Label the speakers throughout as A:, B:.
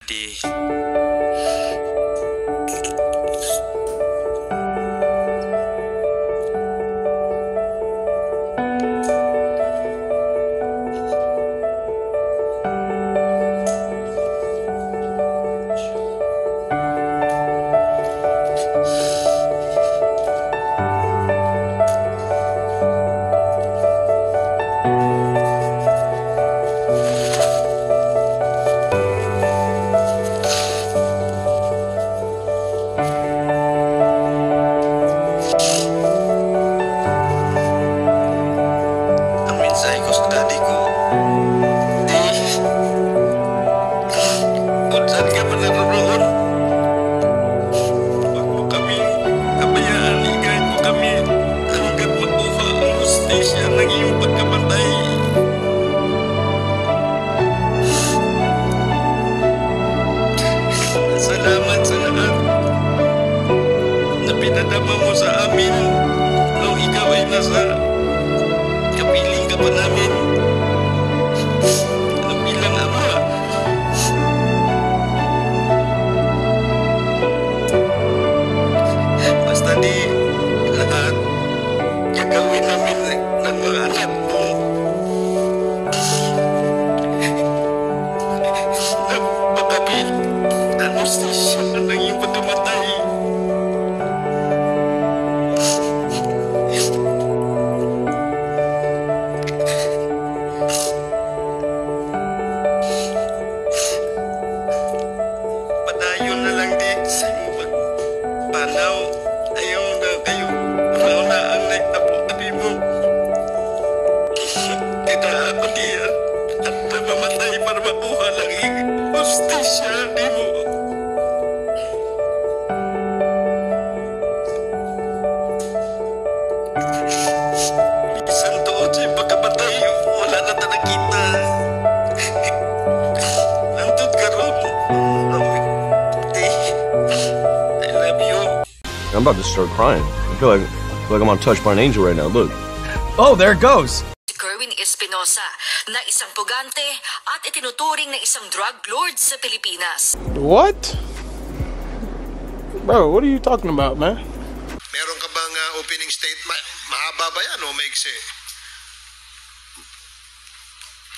A: Di ang mensahe ko sa daddy ko, di, kung saan ka man naroon, huwag mo kami kabayaan, higayat mo kami hanggat makuha ang hustisya ng iyong pagkamatay. Salamat sa lahat na pinadama mo sa amin nung ikaw ay nasa kapiling ka pa namin bilang ama. Basta di lahat gagawin namin ng mga anak mo na makapit ang hustisya ng iyong pagkamatay. Padayon na lang di sa iyong pagpanaw. Ayaw na kayo una ang nagtapo-tabi mo. Kita ako diyan at namamatay para makuha lang iyong hustisya di mo. Bisan tuod sa iyong pagkamatay, wala na talaga kita. Nandun ka ron. I love you.
B: I'm about to start crying. I feel like I'm touched by an angel right now. Look.
C: Oh, there it goes.
D: Si Kerwin Espinosa na isang pugante at itinuturing na isang drug lord sa Pilipinas.
E: What? Bro, what are you talking about, man?
F: Meron ka bang opening statement? Mahaba ba yan o maiksi?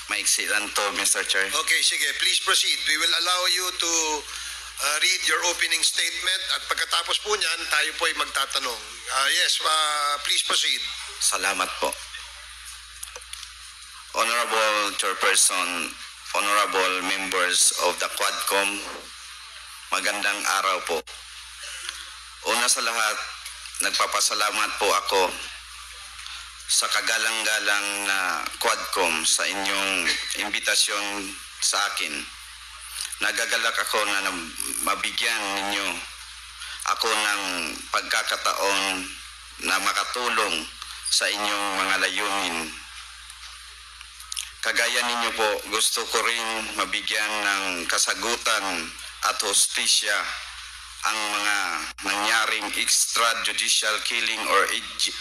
A: Maiksi lang to, Mr. Chair.
F: Okay, sige. Please proceed. We will allow you to read your opening statement at pagkatapos po niyan, tayo po ay magtatanong. Yes, please proceed.
A: Salamat po. Honorable Chairperson, Honorable Members of the Quadcom, magandang araw po. Una sa lahat, nagpapasalamat po ako sa kagalang-galang na Quadcom sa inyong imbitasyon sa akin. Nagagalak ako na mabigyan ninyo ako ng pagkakataon na makatulong sa inyong mga layunin. Kagaya ninyo po, gusto ko rin mabigyan ng kasagutan at hustisya ang mga nangyaring extrajudicial killing or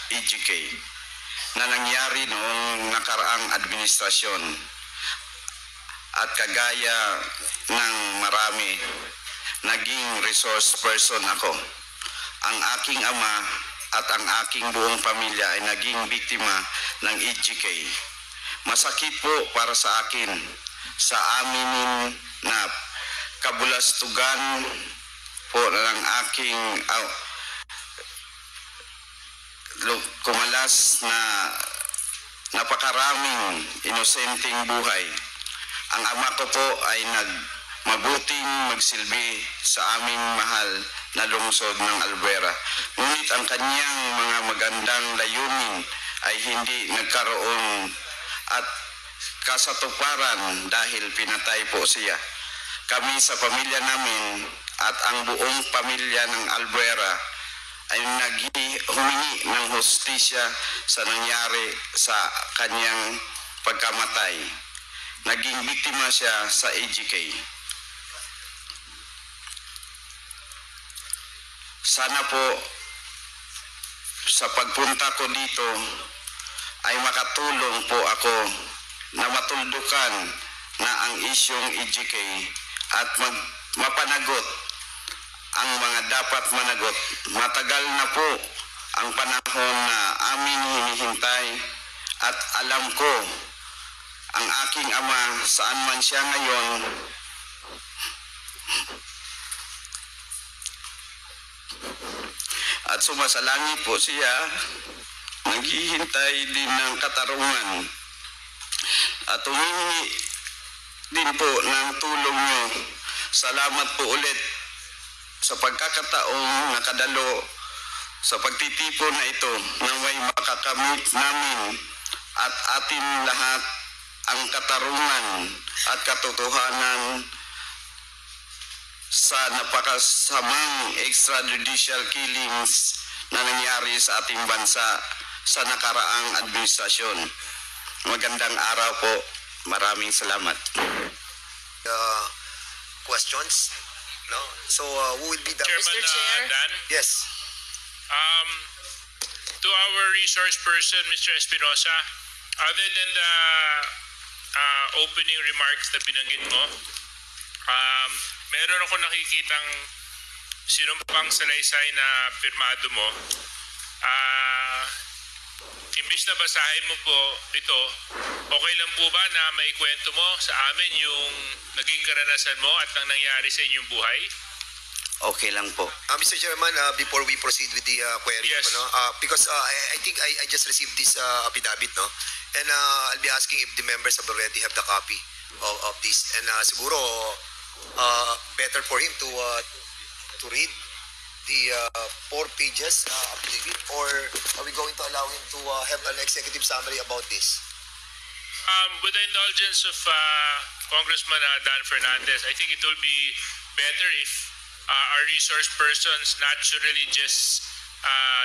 A: EJK na nangyari noong nakaraang administrasyon. At kagaya ng marami, naging resource person ako. Ang aking ama at ang aking buong pamilya ay naging biktima ng EJK. Masakit po para sa akin, sa amin na kabulastugan po ng aking kumalas na napakaraming inosenteng buhay. Ang ama ko po ay mabuting magsilbi sa aming mahal na lungsod ng Albuera. Ngunit ang kanyang mga magandang layunin ay hindi nagkaroon at kasatuparan dahil pinatay po siya. Kami sa pamilya namin at ang buong pamilya ng Albuera ay humingi ng hustisya sa nangyari sa kanyang pagkamatay. Naging biktima siya sa EJK. Sana po sa pagpunta ko dito ay makatulong po ako na matuldukan na ang isyong EJK at mapanagot ang mga dapat managot. Matagal na po ang panahon na amin hinihintay at alam ko ang aking ama saan man siya ngayon at sumasalangit po siya, naghihintay din ng katarungan at humingi din po ng tulong niyo. Salamat po ulit sa pagkakataong nakadalo sa pagtitipon na ito na may makakamit namin at atin lahat ang katarungan at katotohanan sa napakasamang extrajudicial killings na nangyari sa ating bansa sa nakaraang administrasyon. Magandang araw po. Maraming salamat.
F: Questions? No? So, who will be the...
C: Chairman
D: Mr. Chair?
C: Dan,
F: Yes.
C: to our resource person, Mr. Espinosa, other than the opening remarks na binanggit mo, meron ako nakikitang sinumpang salaysay na pirmado mo. Imbis na basahin mo po ito, okay lang po ba na maikwento mo sa amin yung naging karanasan mo at ang nangyari sa inyong buhay?
A: Okay lang po.
F: Mr. Chairman, before we proceed with the query,
C: Yes.
F: no, because I think I just received this affidavit, no? And I'll be asking if the members have already have the copy of this. And siguro, better for him to read the 4 pages affidavit, or are we going to allow him to have an executive summary about this?
C: With the indulgence of Congressman Dan Fernandez, I think it will be better if our resource persons naturally just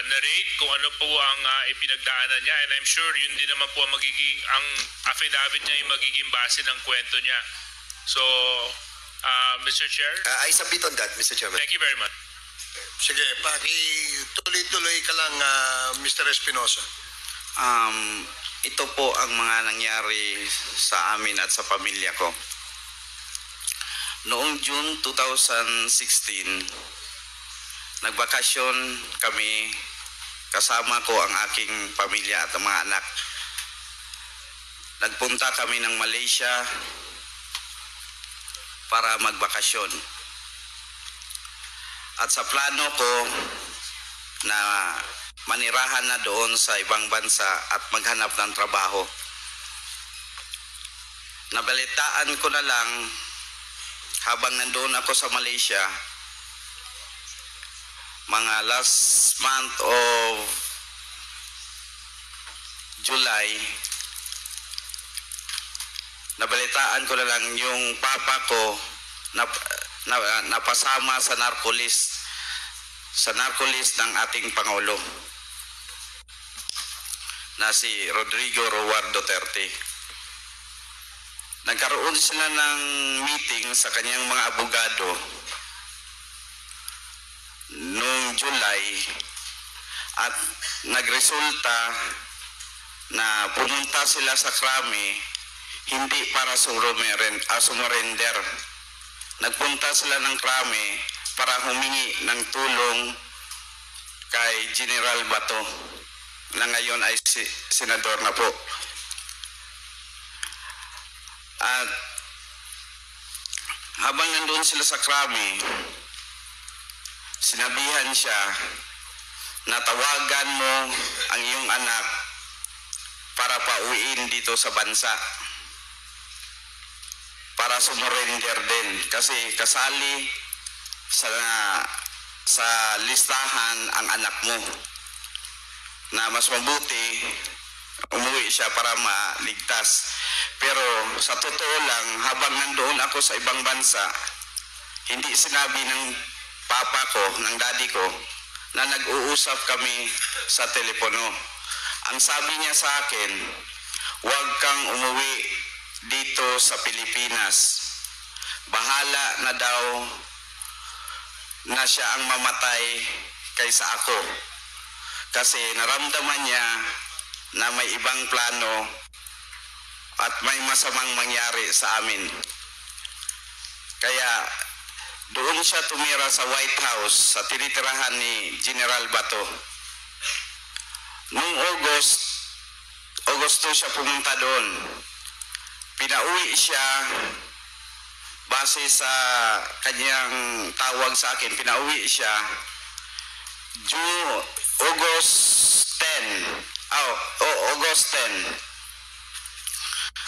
C: narrate kung ano po ang ipinagdaanan niya, and I'm sure yun din naman po ang magiging, ang affidavit niya yung magiging base ng kwento niya. So, Mr. Chair,
F: I submit on that, Mr. Chairman.
C: thank you very much.
F: Sige, tuloy-tuloy ka lang, Mr. Espinosa.
A: Ito po ang mga nangyari sa amin at sa pamilya ko. Noong June 2016, nagbakasyon kami, kasama ko ang aking pamilya at ang mga anak. Nagpunta kami ng Malaysia para magbakasyon. At sa plano ko na manirahan na doon sa ibang bansa at maghanap ng trabaho. Nabalitaan ko na lang habang nandoon ako sa Malaysia, mga last month of July, nabalitaan ko na lang yung papa ko napasama sa narcolist ng ating Pangulo na si Rodrigo Roar Duterte. Nagkaroon sila ng meeting sa kanyang mga abogado noong July at nagresulta na pumunta sila sa Krame hindi para sumurrender. Nagpunta sila ng Krame para humingi ng tulong kay General Bato na ngayon ay senador na po. At habang nandun sila sa Krame, sinabihan siya na tawagan mo ang iyong anak para pauwiin dito sa bansa, para sumurrender din kasi kasali sa listahan ang anak mo, na mas mabuti umuwi siya para maligtas. Pero sa totoo lang, habang nandoon ako sa ibang bansa, hindi sinabi ng papa ko, ng daddy ko, na nag-uusap kami sa telepono. Ang sabi niya sa akin, huwag kang umuwi dito sa Pilipinas. Bahala na daw na siya ang mamatay kaysa ako. Kasi naramdaman niya na may ibang plano at may masamang mangyari sa amin. Kaya siya tumira sa White House sa tinitirahan ni General Bato. Noong Agosto siya pumunta doon. Pinauwi siya base sa kanyang tawag sa akin. Pinauwi siya August 10.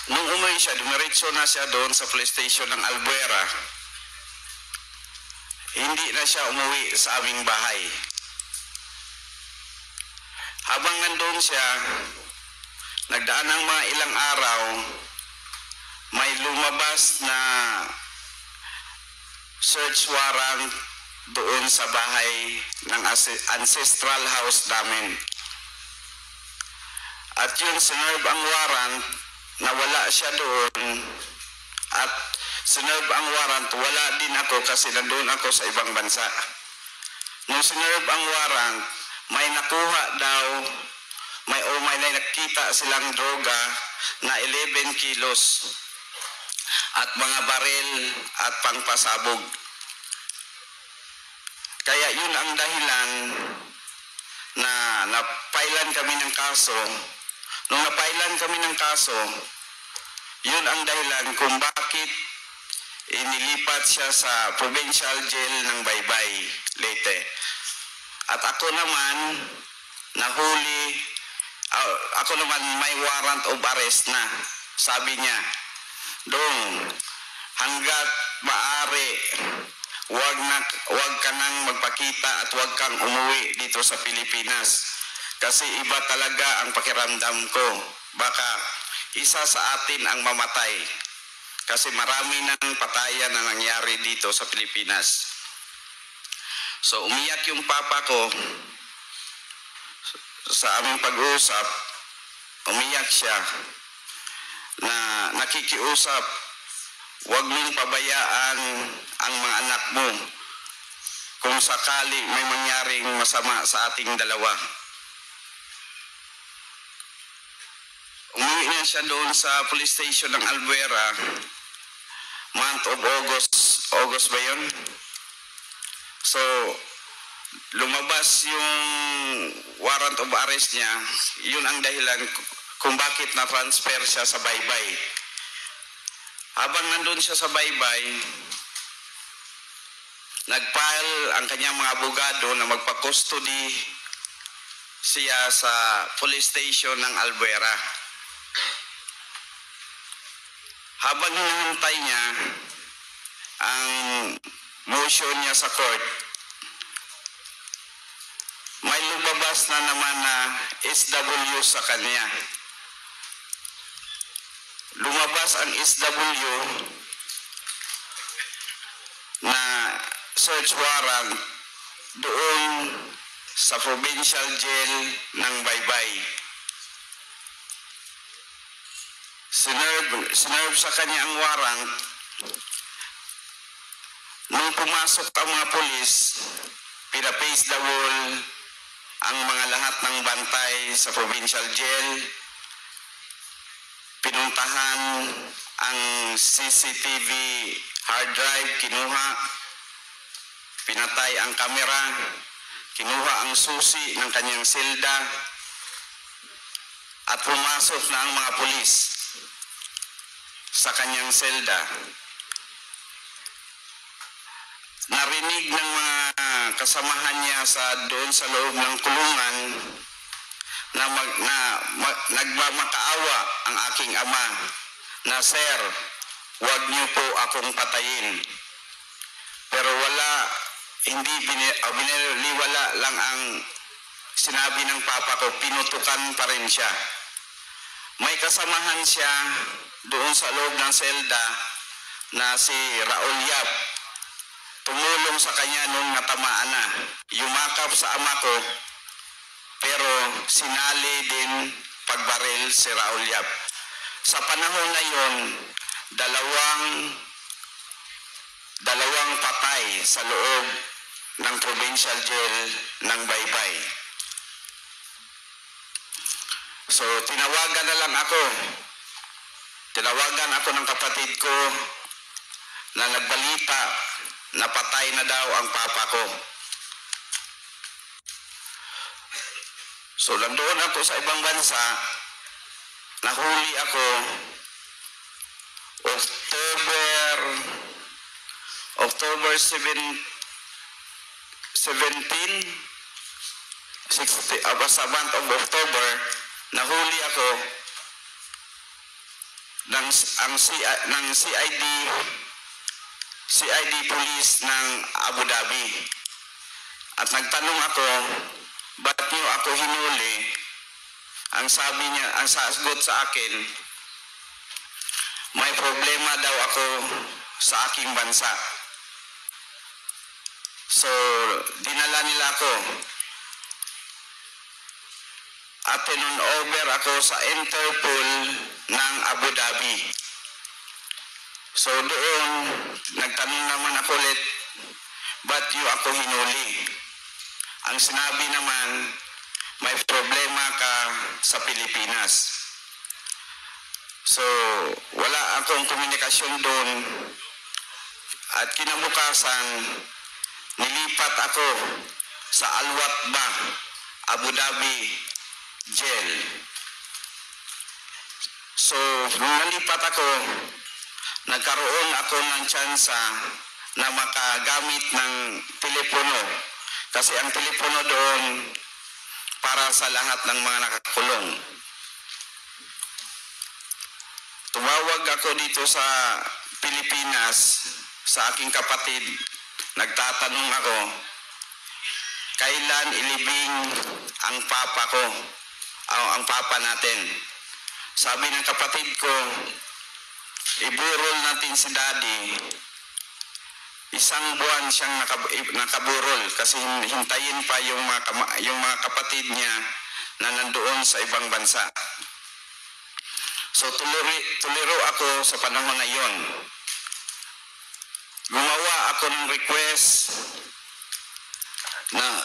A: Nung umuwi siya, dumiretso na siya doon sa police station ng Albuera. Hindi na siya umuwi sa aming bahay. Habang nandun siya, nagdaan ng mga ilang araw, may lumabas na search warrant doon sa bahay ng ancestral house namin. At yun, sinerve ang warrant, nawala siya doon. At sinerve ang warrant, wala din ako kasi nandun ako sa ibang bansa. Nung sinerve ang warrant, may nakuha daw, may nakita silang droga na 11 kilos at mga baril at pangpasabog. Kaya yun ang dahilan na napailan kami ng kaso. Nung napailan kami ng kaso, yun ang dahilan kung bakit inilipat siya sa provincial jail ng Baybay, Leyte. At ako naman, nahuli, ako naman may warrant of arrest na. Sabi niya, Dong, hanggat maaari, wag ka nang magpakita at wag kang umuwi dito sa Pilipinas. Kasi iba talaga ang pakiramdam ko. Baka isa sa atin ang mamatay. Kasi marami ng patayan na nangyari dito sa Pilipinas. So umiyak yung papa ko sa aming pag-uusap. Umiyak siya na nakikiusap, huwag mong pabayaan ang mga anak mo kung sakali may mangyaring masama sa ating dalawa. Umuwi na siya doon sa police station ng Albuera, month of August ba yun? So, lumabas yung warrant of arrest niya, yun ang dahilan kung bakit na-transfer siya sa Baybay. Habang nandun siya sa Baybay, nag-file ang kanyang mga abogado na magpa-custody siya sa police station ng Albuera. Habang hinihintay niya ang motion niya sa court, may lumabas na naman na SW sa kanya. Lumabas ang SW na search warrant doon sa provincial jail ng Baybay. Sinerve sa kanya ang warrant. Nung pumasok ang mga polis, pinapace the wall ang mga lahat ng bantay sa provincial jail. Pinuntahan ang CCTV hard drive, kinuha. Pinatay ang kamera. Kinuha ang susi ng kanyang selda. At pumasok na ang mga pulis sa kanyang selda. Narinig ng mga kasamahan niya doon sa loob ng kulungan na nagmamakaawa ang aking ama na, "Sir, huwag niyo po akong patayin." Pero hindi biniliwala lang ang sinabi ng papa ko, pinutukan pa rin siya. May kasamahan siya doon sa loob ng selda na si Raul Yap. Tumulong sa kanya nung natamaan na. Yumakap sa ama ko, pero sinali din pagbaril si Raul Yap. Sa panahon na yon, dalawang patay sa loob ng provincial jail ng Baybay. So, tinawagan na lang ako. Tinawagan ako ng kapatid ko na nagbalita napatay na daw ang papa ko. So nandoon ako sa ibang bansa, nahuli ako October 17, 60, sa month of October, nahuli ako ng CID police ng Abu Dhabi. At nagtanong ako, ba't niyo ako hinuli? Ang sagot sa akin, may problema daw ako sa aking bansa. So, dinala nila ako. At over ako sa Interpol ng Abu Dhabi. So doon, nagtanong naman ako ulit, ba't niyo ako hinuli? Ang sinabi naman, may problema ka sa Pilipinas. So, wala akong komunikasyon doon. At kinabukasan, nilipat ako sa Al-Watbah, Abu Dhabi jail. So, nung nalipat ako, nagkaroon ako ng tsansa na makagamit ng telepono. Kasi ang telepono doon para sa lahat ng mga nakakulong. Tumawag ako dito sa Pilipinas sa aking kapatid. Nagtatanong ako, kailan ilibing ang papa ko, ang papa natin? Sabi ng kapatid ko, iburol natin si daddy. Isang buwan siyang nakaburol kasi hintayin pa yung mga kapatid niya na nandoon sa ibang bansa. So tuliro ako sa panahon na yon. Gumawa ako ng request na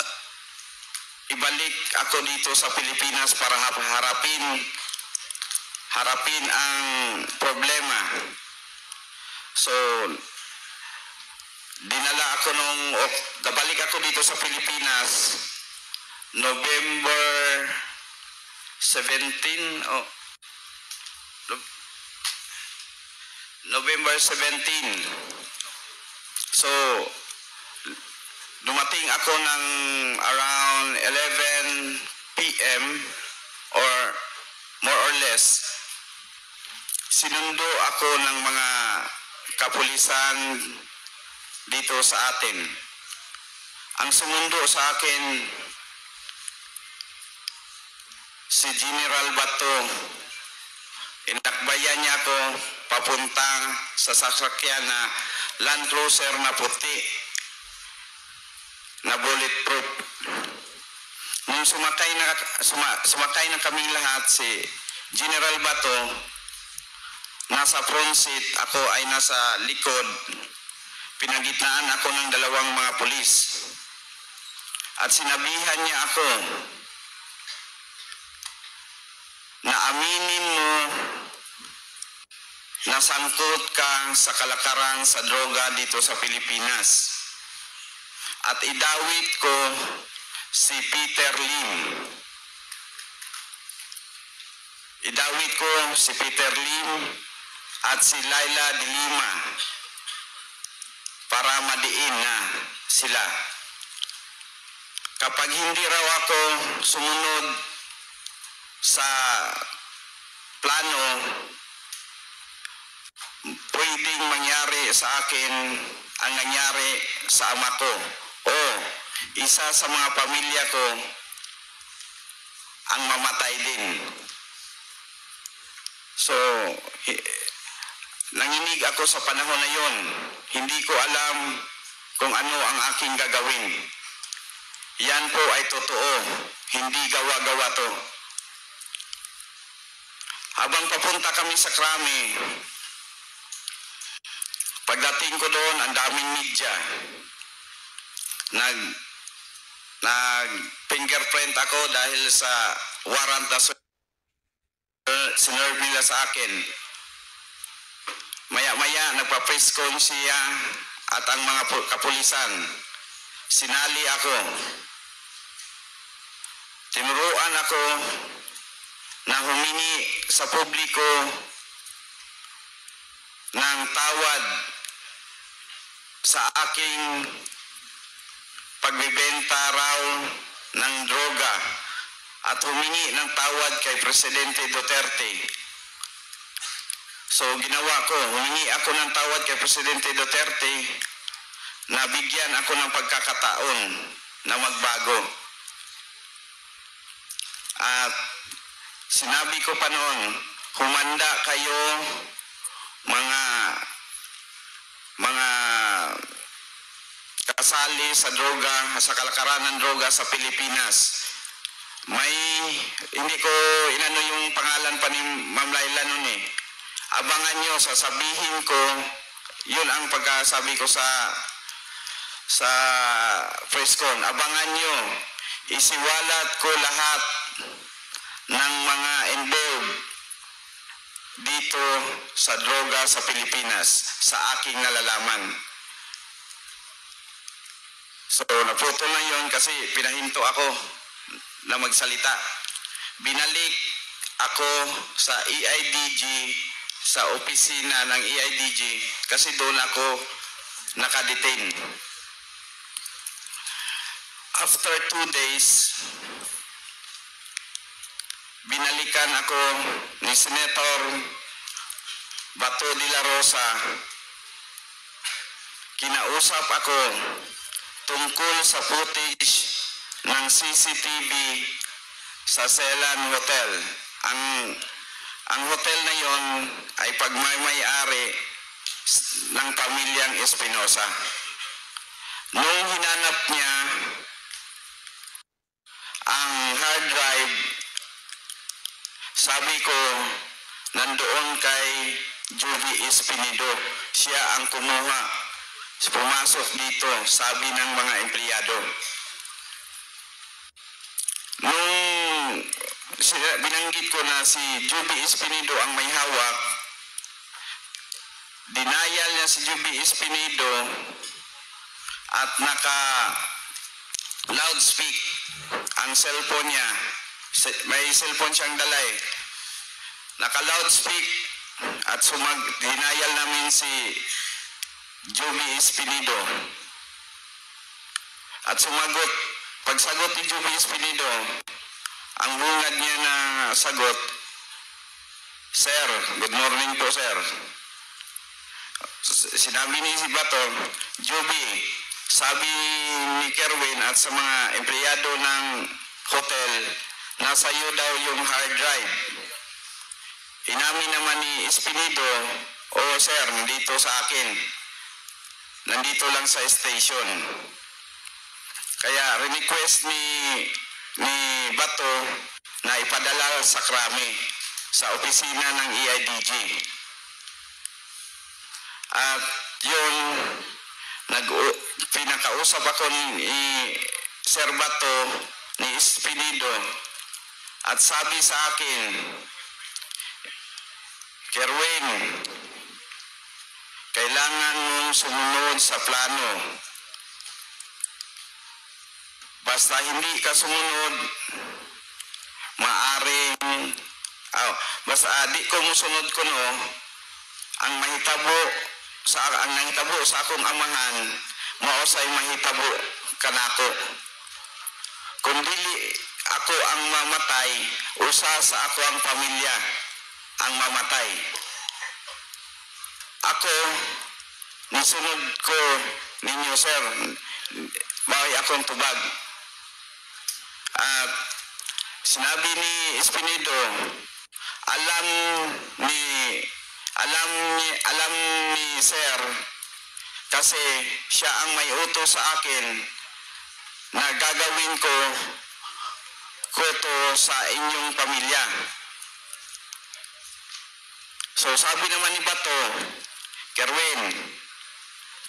A: ibalik ako dito sa Pilipinas para harapin ang problema. So, nabalik ako dito sa Pilipinas November 17. So, dumating ako ng around 11 p.m. or more or less. Sinundo ako ng mga kapulisan dito sa atin. Ang sumundo sa akin, si General Bato. Inakbayan niya ako papuntang sa sasakyan na Land Cruiser na puti na bulletproof. Nung sumakay na kaming lahat, si General Bato nasa front seat, ako ay nasa likod. Pinagitnaan ako ng dalawang mga pulis. At sinabihan niya ako na aminin mo na sangkot ka sa kalakaran sa droga dito sa Pilipinas. At idawit ko si Peter Lim. Idawit ko si Peter Lim at si Laila de Lima para madiin na sila. Kapag hindi raw ako sumunod sa plano, pwedeng mangyari sa akin ang nangyari sa ama ko o isa sa mga pamilya ko ang mamatay din. So, nanginig ako sa panahon na yon. Hindi ko alam kung ano ang aking gagawin. Yan po ay totoo. Hindi gawa-gawa to. Habang papunta kami sa Krami, pagdating ko doon, ang daming media. Nag-fingerprint ako dahil sa warrant na sinerve nila sa akin. Maya-maya, nagpa-press con siya at ang mga kapulisan. Sinali ako. Tinuruan ako na humingi sa publiko ng tawad sa aking pagbibenta raw ng droga at humingi ng tawad kay Presidente Duterte. So ginawa ko, humingi ako ng tawad kay Presidente Duterte na bigyan ako ng pagkakataon na magbago. At sinabi ko pa noon, humanda kayo mga kasali sa droga, sa kalakaran ng droga sa Pilipinas. Hindi ko inano yung pangalan pa ni Ma'am Laila noon eh. Abangan nyo, sasabihin ko, yun ang pagkasabi ko sa press con. Abangan nyo, isiwalat ko lahat ng mga involved dito sa droga sa Pilipinas sa aking nalalaman. So naputol na yun kasi pinahinto ako na magsalita. Binalik ako sa EIDG, sa opisina ng EIDG kasi doon ako nakadetain. After 2 days, binalikan ako ni Senator Bato de la Rosa. Kinausap ako tungkol sa footage ng CCTV sa Celan Hotel. Ang hotel na yon ay pagmamay-ari ng pamilyang Espinosa. Nung hinanap niya ang hard drive, sabi ko, nandoon kay Joby Espinido. Siya ang kumuha. Pumasok dito, sabi ng mga empleyado. Nung binanggit ko na si Joby Espinido ang may hawak, denial niya si Joby Espinido at naka-loudspeak ang cellphone niya. May cellphone siyang dala eh. Naka-loudspeak at denial namin si Joby Espinido. At sumagot, pagsagot ni Joby Espinido, ang bungad niya na sagot, "Sir, good morning po sir." Sinabi ni si Bato, "Joby, sabi ni Kerwin at sa mga empleyado ng hotel, nasa iyo daw yung hard drive." Inamin naman ni Espinido, "Oo sir, nandito sa akin. Nandito lang sa station." Kaya request ni Bato na ipadala sa Krami sa opisina ng EIDG. At yun, pinakausap ako ni Sir Bato, ni Espinido, at sabi sa akin, "Kerwin, kailangan mong sumunod sa plano. Basta hindi ka sumunod, basta di ko musunod ko no, ang nahitabo sa akong amahan, maosay mahitabo kanako. Kung dili ako ang mamatay, usa sa ako ang pamilya ang mamatay. Ako, nisunod ko ninyo sir, bawi akong tubag." At sinabi ni Espinido, alam ni sir kasi siya ang may utos sa akin na gagawin ko to sa inyong pamilya. So sabi naman ni Bato, "Kerwin,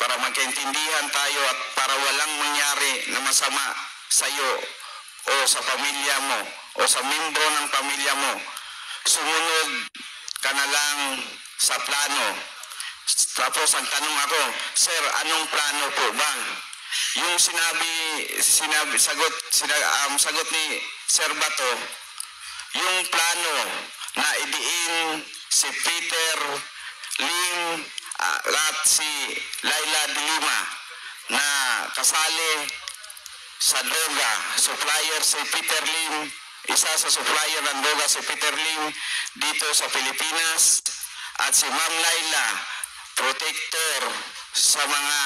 A: para magkaintindihan tayo at para walang mangyari na masama sa iyo o sa pamilya mo o sa membro ng pamilya mo, sumunod ka na lang sa plano. Tapos ang tanong ako, Sir, anong plano po ba? Yung sagot ni Sir Bato, yung plano na idiin si Peter Lim at si Laila de Lima na kasali sa droga. Supplier si Peter Lim, isa sa supplier ng droga si Peter Lim dito sa Pilipinas, at si Ma'am Laila, protector sa mga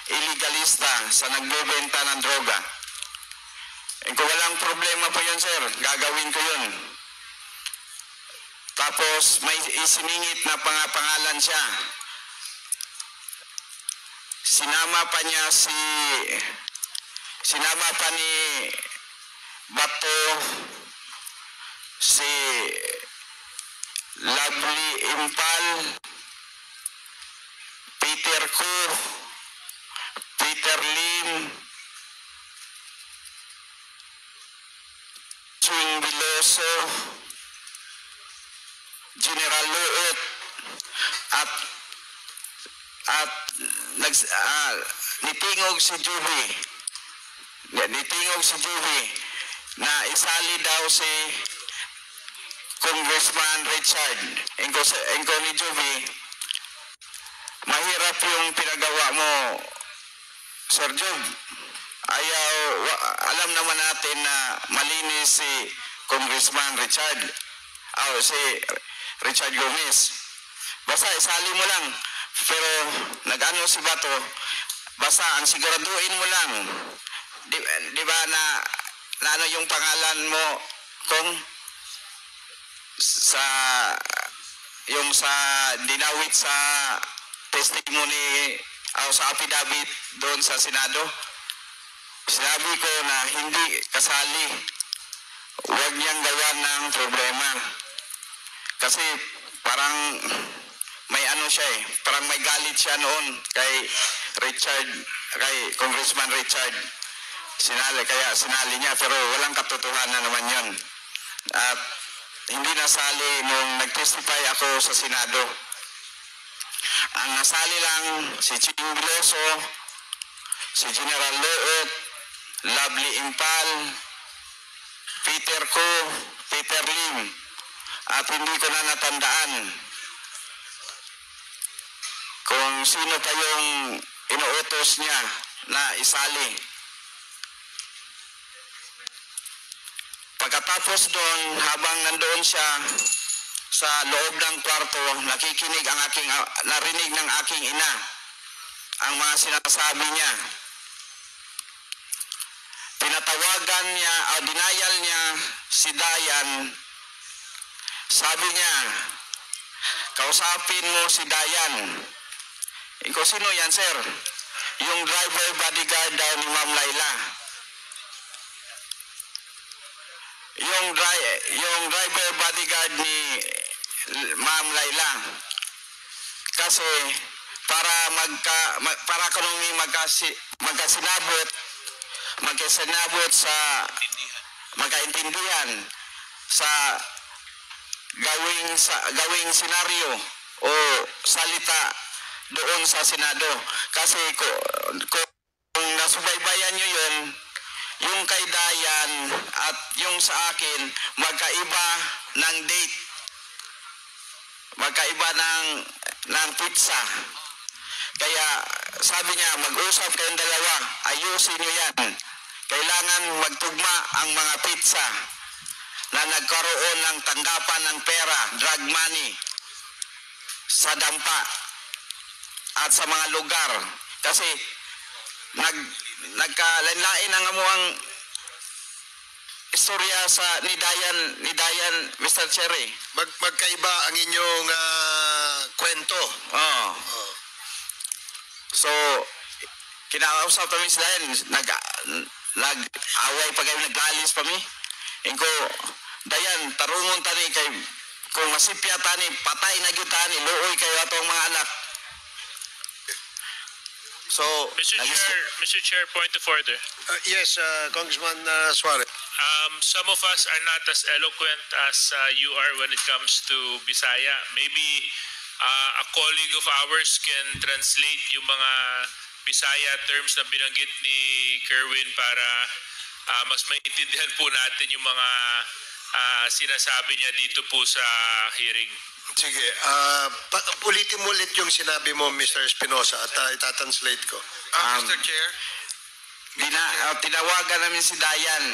A: illegalista sa nagbebenta ng droga. Kung walang problema po yun, sir, gagawin ko yun. Tapos may isiningit na pangalan siya. Sinama pa ni Bato si Lovely Impal, Peter Ko, Peter Lim, Ching Biloso, General Luot, at nitingog si Juby. Nitingog si Juby na isali daw si Congressman Richard. Engko ni Juby, mahirap yung pinagawa mo, Sir Job. Alam naman natin na malinis si Congressman Richard. Si Richard Gomez. Basta isali mo lang. Pero nag-ano si Bato, basta ang siguraduhin mo lang. Di ba na ano yung pangalan mo kung yung sa dinawit sa testimony sa affidavit doon sa Senado? Sinabi ko na hindi kasali. Huwag niyang gawa ng problema. Kasi parang may ano siya parang may galit siya noon kay Congressman Richard. Kaya sinali niya, pero walang katotohanan naman yun. At hindi nasali nung nag-testify ako sa Senado. Ang nasali lang si Ching Biloso, si General Luot, Lovely Impal, Peter Ko, Peter Lim, at hindi ko na natandaan kung sino pa yung inuutos niya na isali. Pagkatapos doon, habang nandoon siya sa loob ng kwarto, narinig ng aking ina ang mga sinasabi niya. Tinatawagan niya, dinayal niya si Dayan. Sabi niya, kausapin mo si Dayan. Ikaw, sino yan, sir? Yung driver bodyguard daw ni Ma'am Laila. Yung driver bodyguard ni Ma'am Laila. Kasi para kami magkasinabot sa magkaintindihan sa gawing senaryo o salita doon sa Senado. Kasi kung nasubaybayan nyo yun, yung kay Dayan at yung sa akin, magkaiba ng date. Magkaiba ng pizza. Kaya sabi niya, mag-usap kayong dalawa, ayusin nyo yan. Kailangan magtugma ang mga pizza na nagkaroon ng tanggapan ng pera, drug money, sa dampa at sa mga lugar. Kasi nagkalain ang amuang istorya ni Dayan, Mr. Cherry.
F: Magkaiba ang inyong kwento.
A: Oo. So, kinakausap kami sila yan, nag-away pa kayo, nag-alis pa mi. Ingko, Dayan, tarungon tani kay, kung masipya tani, patay na gyud tani, luoy kayo atong mga anak. So,
C: Mr. Chair, point of order.
F: Yes, Congressman Suarez.
C: Some of us are not as eloquent as you are when it comes to Bisaya. Maybe a colleague of ours can translate yung mga Bisaya terms na binanggit ni Kerwin para mas maintindihan po natin yung mga sinasabi niya dito po sa hearing.
E: Sige, ulitin mo ulit yung sinabi mo, Mr. Espinosa, at itatranslate ko.
F: Mr. Chair,
A: Tinawagan namin si Dayan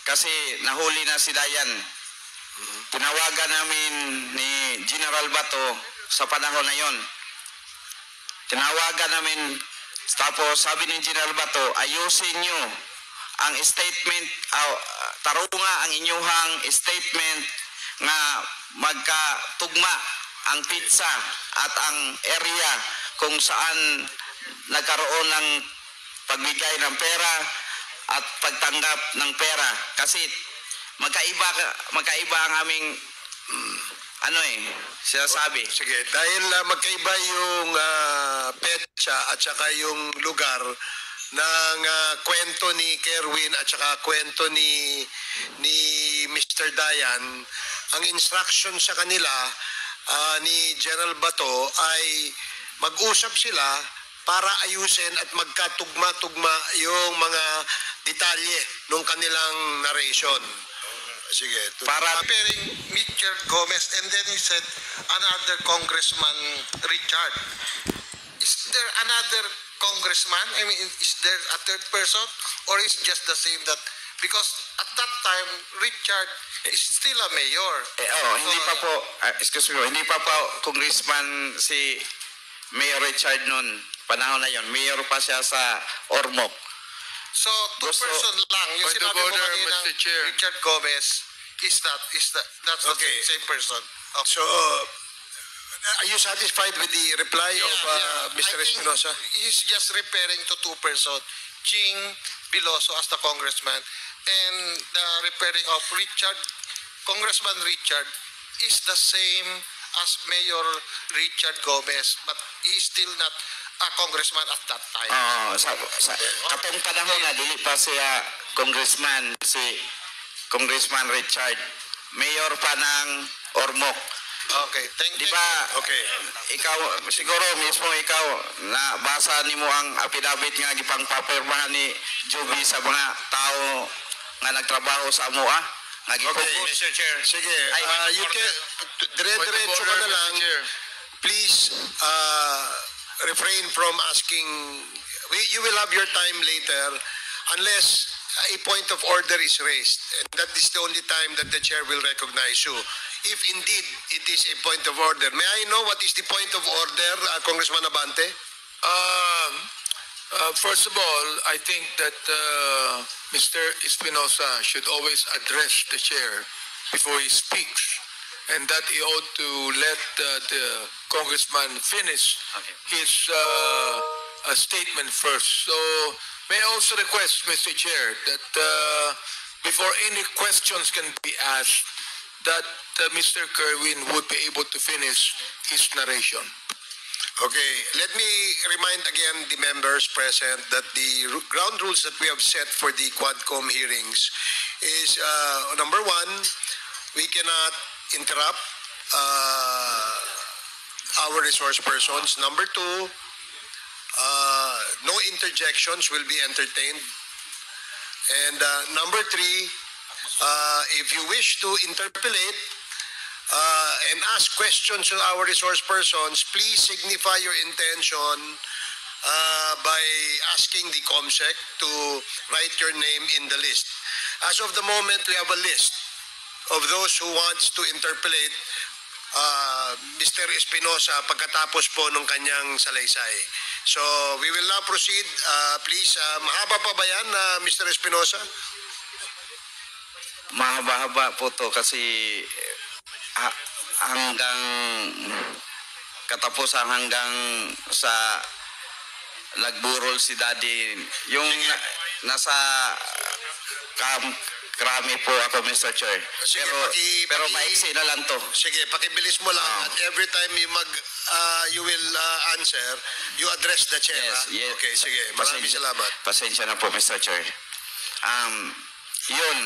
A: kasi nahuli na si Dayan. Tinawagan namin ni General Bato sa panahon na yon. Tinawagan namin, tapos sabi ni General Bato, ayusin nyo ang statement, tarunga ang inyuhang statement nga magkatugma ang pizza at ang area kung saan nagkaroon ng pagbigay ng pera at pagtanggap ng pera. Kasi magkaiba ang aming sinasabi.
E: Sige, dahil magkaiba yung petsa at saka yung lugar ng kwento ni Kerwin at saka kwento ni Mr. Dayan, ang instruction sa kanila ni General Bato ay mag-usap sila para ayusin at magkatugma-tugma yung mga detalye ng kanilang narration. Sige.
A: Para
G: Comparing Mitchell Gomez and then he said another Congressman Richard. Is there another congressman? I mean, is there a third person or is just the same that because at that time Richard is still a mayor.
A: hindi pa po, excuse me, hindi pa po congressman si Mayor Richard noon. Panahon na yon, mayor pa siya sa Ormoc.
G: So two
A: Gusto-
G: person lang. Yung
H: Point of
G: sinabi mo
H: order,
G: kanina,
H: Mr. Chair.
G: Richard Gomez that's
E: Okay.
G: the same person. Okay.
E: So, are you satisfied with the reply of Mr.
G: I think
E: Espinosa?
G: he's just referring to two person, Ching Biloso as the congressman and the referring of Congressman Richard is the same as Mayor Richard Gomez, but he's still not a congressman at that time.
A: Sa katong panahon na dili pa siya congressman, si Congressman Richard, mayor pa ng Ormoc.
G: Okay, thank
A: Di
G: you.
A: ba,
E: Okay.
A: ikaw, siguro mismo ikaw, nabasa nimo ang affidavit nga gipangpapirmahan ni Joby sa mga tao nga nagtrabaho sa AMOA? Nga gipugos.
H: Mr. Chair.
E: Sige,
A: Ay,
E: you can, dire-diretso ka na lang.
H: Mr. Chair.
E: Please refrain from asking. You will have your time later unless a point of order is raised. And that is the only time that the chair will recognize you. If indeed it is a point of order. May I know what is the point of order, Congressman Abante?
H: First of all, I think that Mr. Espinosa should always address the chair before he speaks, and that he ought to let the congressman finish his statement first. So, may I also request, Mr. Chair, that before any questions can be asked, that Mr. Kerwin would be able to finish his narration.
E: Okay, let me remind again the members present that the ground rules that we have set for the Quadcom hearings is number one, we cannot interrupt our resource persons. Number two, no interjections will be entertained. And number three, if you wish to interpolate and ask questions to our resource persons, please signify your intention by asking the COMSEC to write your name in the list. As of the moment, we have a list of those who wants to interpolate Mr. Espinosa pagkatapos po ng kanyang salaysay. So, we will now proceed. Please, mahaba pa ba yan, Mr. Espinosa?
A: Mahaba-haba po to kasi hanggang katapusan, hanggang sa nagburol si Daddy. Yung nasa krami po ako, Mr. Chair.
E: Sige,
A: Pero maiksi na lang to.
E: Sige, pakibilis mo lang. At every time you will answer, you address the chair.
A: Yes.
E: Okay, sige. Maraming salamat.
A: Pasensya na po, Mr. Chair. Yun.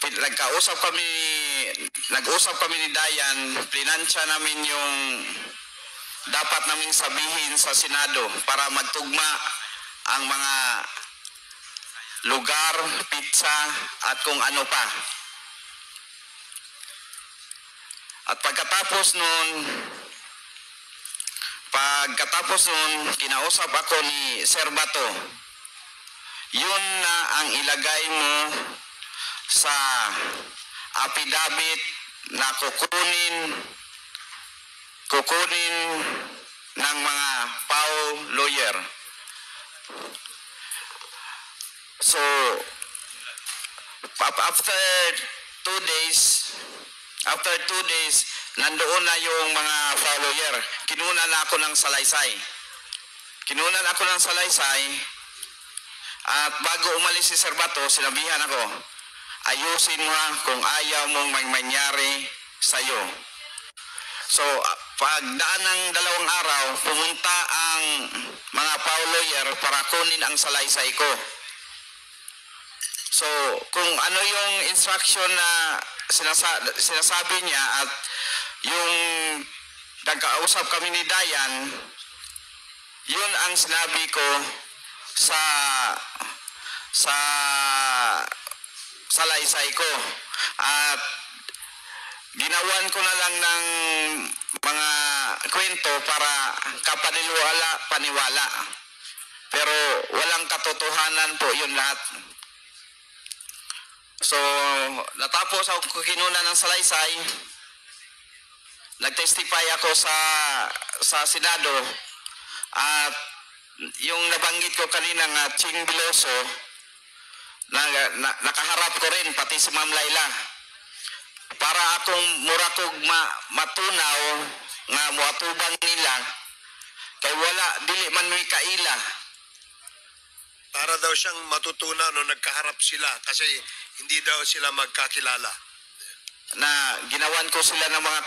A: Nagkausap kami nag-usap kami ni Dayan, plinansya namin yung dapat naming sabihin sa Senado para magtugma ang mga lugar, pizza, at kung ano pa. At pagkatapos nun, kinausap ako ni Sir Bato. Yun na ang ilagay mo sa affidavit na kukunin ng mga PAO lawyer. So, after 2 days, nandoon na yung mga PAO lawyer. Kinunan na ako ng salaysay. At bago umalis si Sir Bato, sinabihan ako, ayusin mo kung ayaw mong may mangyari sa'yo. So, pagdaan ng 2 araw, pumunta ang mga PAO lawyer para kunin ang salaysay ko. So, kung ano yung instruction na sinasabi niya at yung nagkausap kami ni Dayan, yun ang sinabi ko sa salaysay ko. At ginawan ko na lang ng mga kwento para paniwala. Pero walang katotohanan po yun lahat. So, natapos ako kinuna ng salaysay. Nag-testify ako sa Senado. At yung nabanggit ko kanina nga, Ching Biloso, nakaharap ko rin, pati si Ma'am Laila. Para akong murakog matunaw nga muatubang nila, kay wala, dili man may kaila.
E: Para daw siyang matutunan no nagkaharap sila kasi hindi daw sila magkakilala.
A: Na ginawan ko sila ng mga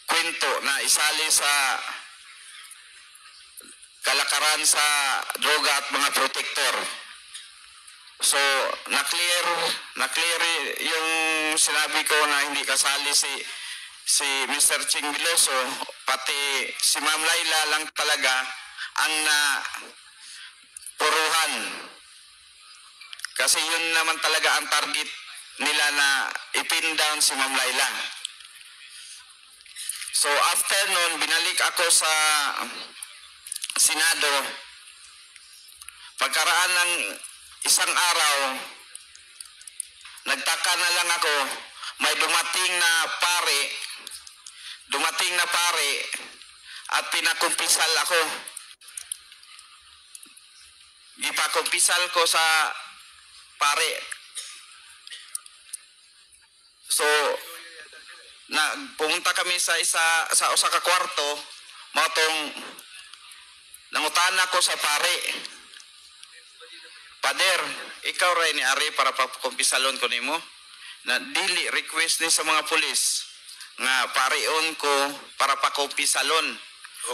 A: kwento na isali sa kalakaran sa droga at mga protector. So, na-clear yung sinabi ko na hindi kasali si Mr. Ching Biloso, pati si Ma'am Laila lang talaga ang puruhan. Kasi yun naman talaga ang target nila na ipin down si Ma'am Laila. So, after nun, binalik ako sa Senado. Pagkaraan ng 1 araw, nagtaka na lang ako, may dumating na pare at pinakumpisal ako. Ipakumpisal ko sa pare. So, pumunta kami sa usa ka kwarto, matong nangutana ko sa pare. Pader, ikaw ray ni Ari para pakumpisalon ko nimo. Na dili request ni sa mga pulis nga pareon ko para pakumpisalon.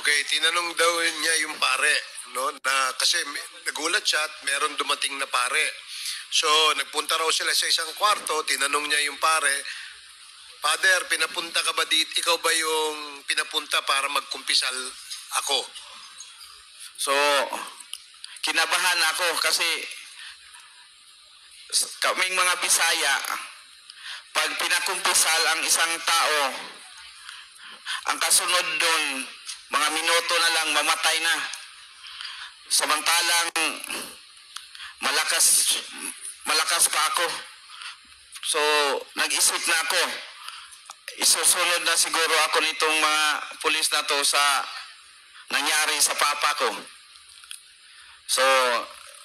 E: Okay, tinanong daw niya yung pare, no? Na kasi nagulat siya at meron dumating na pare. So, nagpunta raw sila sa isang kwarto, tinanong niya yung pare, Father, pinapunta ka ba dito? Ikaw ba yung pinapunta para magkumpisal ako?
A: So, kinabahan ako kasi kaming mga Bisaya, pag pinakumpisal ang isang tao, ang kasunod doon, mga minuto na lang mamatay na. Samantalang malakas pa ako. So, nag-isip na ako. Isusunod na siguro ako nitong mga pulis na to sa nangyari sa papa ko. So,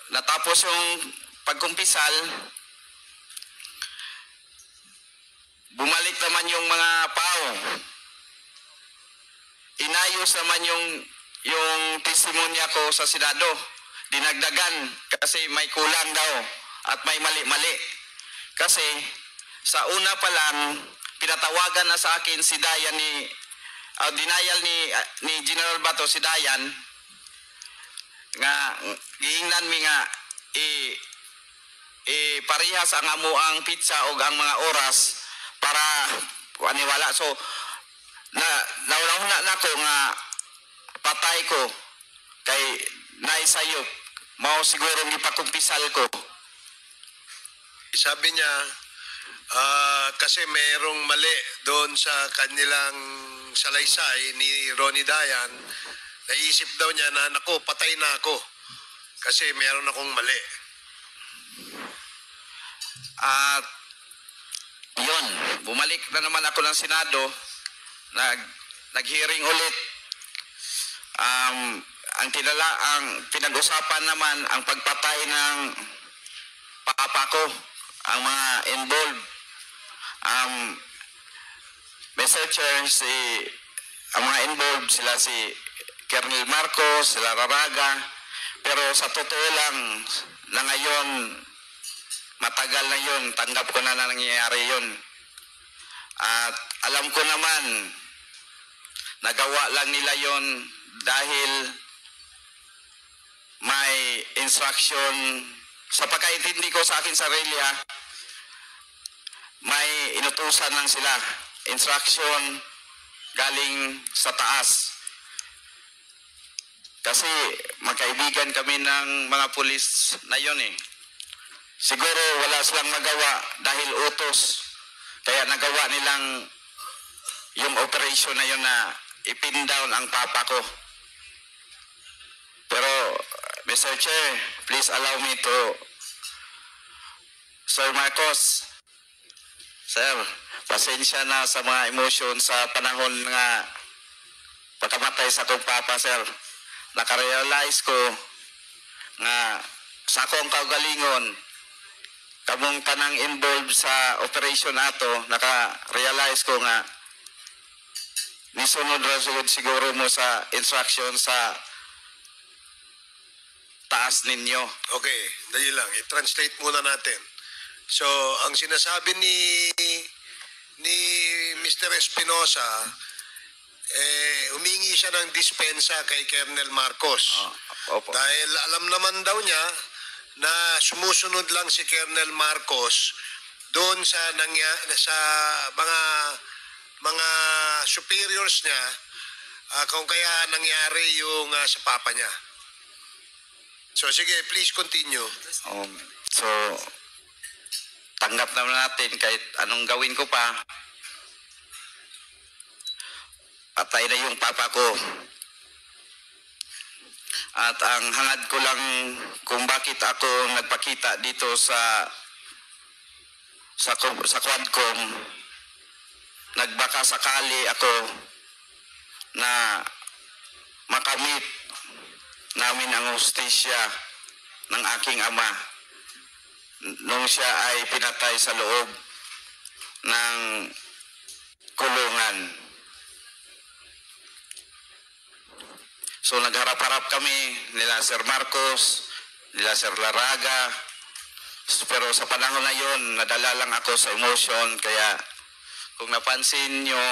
A: natapos yung pagkumpisal, bumalik naman yung mga PAO. Inayos naman yung testimonya ko sa Senado. Dinagdagan kasi may kulang daw at may mali-mali. Kasi sa una pa lang, pinatawagan na sa akin si Dayan denial ni General Bato si Dayan nga giingnan mi nga parihas ang amuang pizza o ang mga oras para paniwala. So nauna na ko nga patay ko kay naisayop mao siguro gipakumpisal ko.
E: Sabi niya, kasi merong mali doon sa kanilang salaysay ni Ronnie Dayan, naisip daw niya na, naku, patay na ako kasi meron akong mali.
A: At yun, bumalik na naman ako ng Senado, nag-hearing ulit. Ang pinag-usapan naman ang pagpatay ng papa ko, ang mga involved. Mr. Chair, ang mga involved sila si Colonel Marcos, sila Raraga, pero sa totoo lang na ngayon, matagal na yun, tanggap ko na nangyayari yun. At alam ko naman, nagawa lang nila yun dahil may instruction, sa pagkaintindi ko sa akin sarili may inutusan lang sila, instruction galing sa taas. Kasi magkaibigan kami ng mga pulis na yun eh. Siguro wala silang magawa dahil utos. Kaya nagawa nilang yung operation na yun na ipin down ang papa ko. Pero, Mr. Chair, please allow me to... Sir Marcos, Sir, pasensya na sa mga emotion sa panahon nga pagkamatay sa akong papa, Sir. Nakarealize ko nga sa akong kaugalingon, kamong tanang involved sa operation ato, naka-realize ko nga nisunod rasulod siguro mo sa instruction sa taas ninyo.
E: Okay, dali lang. I-translate muna natin. So, ang sinasabi ni Mr. Espinosa, humingi siya ng dispensa kay Colonel Marcos.
A: Opo.
E: Dahil alam naman daw niya na sumusunod lang si Colonel Marcos doon sa mga superiors niya, kung kaya nangyari yung sa papa niya. So sige, please continue.
A: So, tanggap naman natin kahit anong gawin ko pa. Patay na yung papa ko. At ang hangad ko lang kung bakit ako nagpakita dito sa Quadcom, nagbaka sakali ako na makamit namin ang hustisya ng aking ama nung siya ay pinatay sa loob ng kulungan. So nagharap-harap kami nila Sir Marcos, nila Sir Laraga, pero sa panahon na yun, nadala lang ako sa emotion, kaya kung napansin nyo,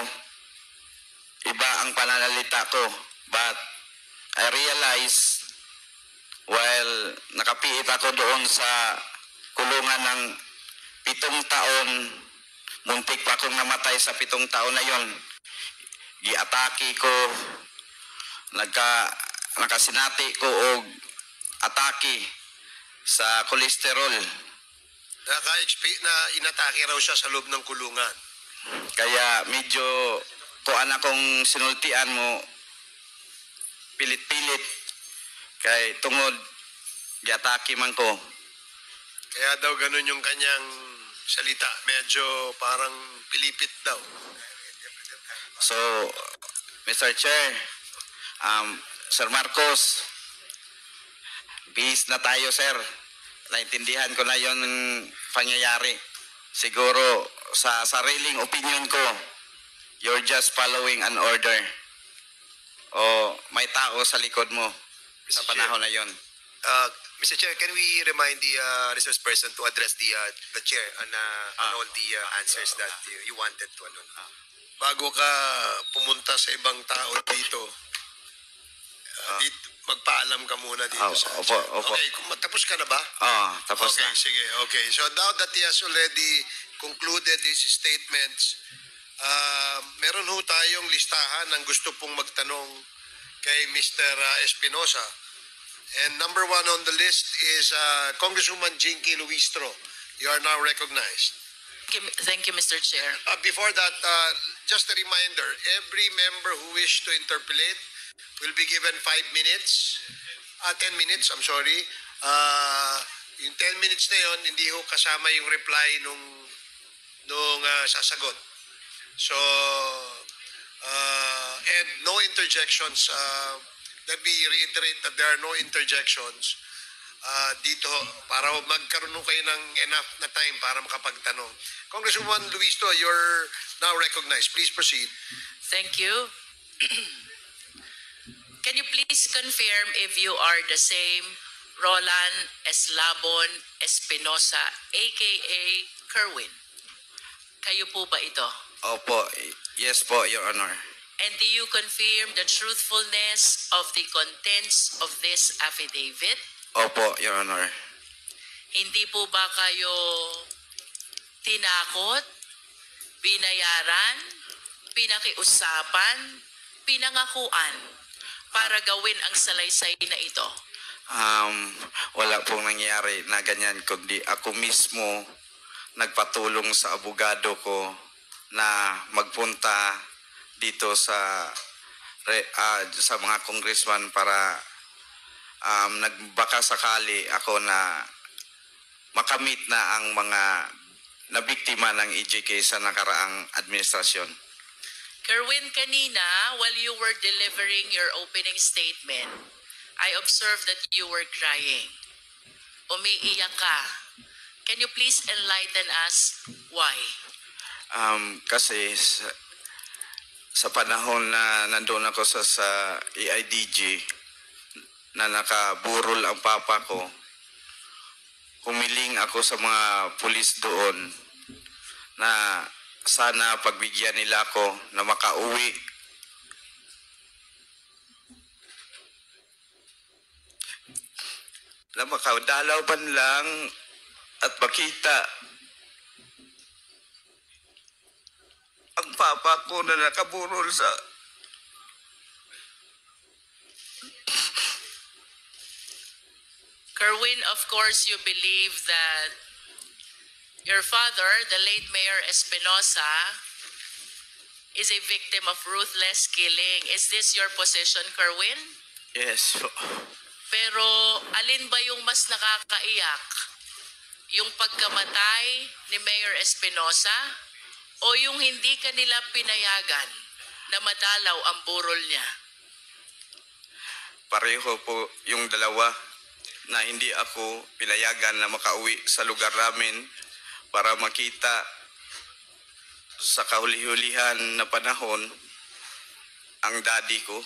A: iba ang pananalita ko. But I realize, while nakapiit ako doon sa kulungan ng 7 taon, muntik pa akong namatay sa 7 taon na yon. Giatake ko, nakasinati ko og atake sa kolesterol.
E: Na inatake raw siya sa loob ng kulungan.
A: Kaya medyo kuan akong sinultian mo, pilit-pilit kay tungod giatake man ko.
E: Kaya daw ganun yung kanyang salita, medyo parang pilipit daw.
A: So, Mr. Chair, Sir Marcos, peace na tayo, sir. Naintindihan ko na yon pangyayari. Siguro sa sariling opinion ko, you're just following an order. O may tao sa likod mo sa panahon na yon.
F: Mr. Chair, can we remind the resource person to address the chair on all the answers that you wanted to
E: Bago ka pumunta sa ibang tao dito, magpaalam ka muna dito sa
A: opo.
E: Okay, tapos ka na ba?
A: Tapos
E: okay,
A: na.
E: sige, okay. So now that he has already concluded his statements, Meron ho tayong listahan ng gusto pong magtanong kay Mr. Espinosa. And number 1 on the list is Congresswoman Jinky Luistro. You are now recognized.
I: Thank you, Mr. Chair.
E: Before that, just a reminder, every member who wish to interpolate will be given 5 minutes. 10 minutes, I'm sorry. Yung 10 minutes na yon, hindi ho kasama yung reply nung sasagot. So, and no interjections. Let me reiterate that there are no interjections dito para magkaroon kayo ng enough na time para makapagtanong. Congresswoman Luistro, you're now recognized. Please proceed.
I: Thank you. Can you please confirm if you are the same Roland Eslabon Espinosa, aka Kerwin? Kayo po ba ito?
A: Opo, yes po, Your Honor.
I: And do you confirm the truthfulness of the contents of this affidavit?
A: Opo, Your Honor.
I: Hindi po ba kayo tinakot, binayaran, pinakiusapan, pinangakuan para gawin ang salaysay na ito?
A: Wala pong nangyari na ganyan, kundi ako mismo nagpatulong sa abogado ko na magpunta dito sa mga congressman para nagbaka sakali ako na makamit na ang mga nabiktima ng EJK sa nakaraang administrasyon.
I: Kerwin, kanina, while you were delivering your opening statement, I observed that you were crying. Umiiyak ka. Can you please enlighten us why?
A: Kasi sa panahon na nandun ako sa EIDG na nakaburol ang papa ko, humiling ako sa mga pulis doon na sana pagbigyan nila ako na makauwi. Na makadalaw man lang at makita ang papa ko na nakaburol sa
I: Kerwin, of course, you believe that your father, the late Mayor Espinosa, is a victim of ruthless killing. Is this your position, Kerwin?
A: yes.
I: Pero alin ba yung mas nakakaiyak? Yung pagkamatay ni Mayor Espinosa o yung hindi kanila pinayagan na madalaw ang burol niya?
A: Pareho po yung dalawa na hindi ako pinayagan na makauwi sa lugar namin para makita sa kahuli-hulihan na panahon ang daddy ko.